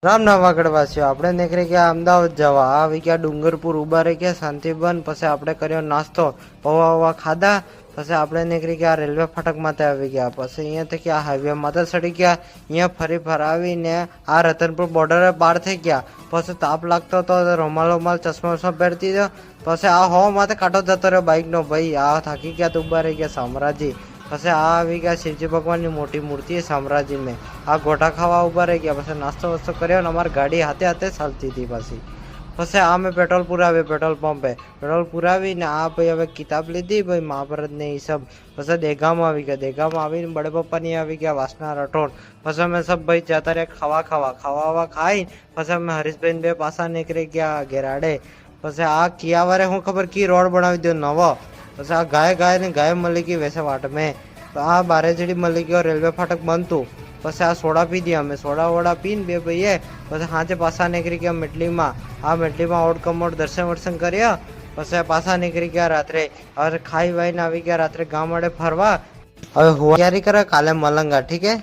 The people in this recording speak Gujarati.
રામ રામ વાગડવાસીઓ, આપણે નીકળી ગયા અમદાવાદ જવા. આવી ગયા ડુંગરપુર, ઉભા રહી ગયા શાંતિબન. પછી આપણે કર્યો નાસ્તો, પૌવા વવા ખાધા. પછી આપણે નીકળી ગયા રેલવે ફાટક માથે આવી ગયા. પછી અહીંયાથી ગયા હાઈવે માથે ચડી ગયા. અહીંયા ફરી ફરાવીને આ રતનપુર બોર્ડરે પાર થઈ ગયા. પછી તાપ લાગતો હતો, રૂમાલ ચશ્મા પહેરતી દો. પછી આ હવા માથે કાંટો જતો રહ્યો બાઇકનો. ભાઈ આ થાકી ગયા તો ઉભા રહી ગયા સામ્રાજી. પછી આ આવી ગયા શિવજી ભગવાનની મોટી મૂર્તિ સામ્રાજી મેં. આ ગોટા ખાવા ઉભા રહી ગયા. પછી નાસ્તો વસ્તો કર્યો ને અમારી ગાડી હાથે હાથે ચાલતી હતી. પછી આ મેં પેટ્રોલ પુરાવ્યું પેટ્રોલ પંપે. પેટ્રોલ પુરાવીને આ ભાઈ હવે કિતાબ લીધી ભાઈ મહાભારત ને એ સબ. પછી દેગામાં આવી ગયા. દેગામાં આવીને બડે પપ્પાની આવી ગયા વાસના રટોણ. પછી અમે સબ ભાઈ જતા રહ્યા ખાવા ખાઈ. પછી અમે હરીશભાઈ બે પાછા નીકળી ગયા ગેરાડે. પછી આ કિયાવારે હું ખબર કી રોડ બનાવી દો નવો. પછી આ ગાય મળી ગઈ વૈસે વાટ મેં. આ બારેજડી મળી ગયો, રેલવે ફાટક બનતું. પછી આ સોડા પી દી અમે. સોડા વોડા પીને બે ભાઈએ પછી હાથે પાછા નીકળી ગયા મેટલીમાં. આ મેટલીમાં ઓડ કમોડ દર્શન કર્યા. પછી પાછા નીકળી ગયા રાત્રે. હવે ખાઈ વાઈને આવી ગયા રાત્રે ગામ વાળે ફરવા. હવે તૈયારી કરે કાલે મલંગા. ઠીક હે.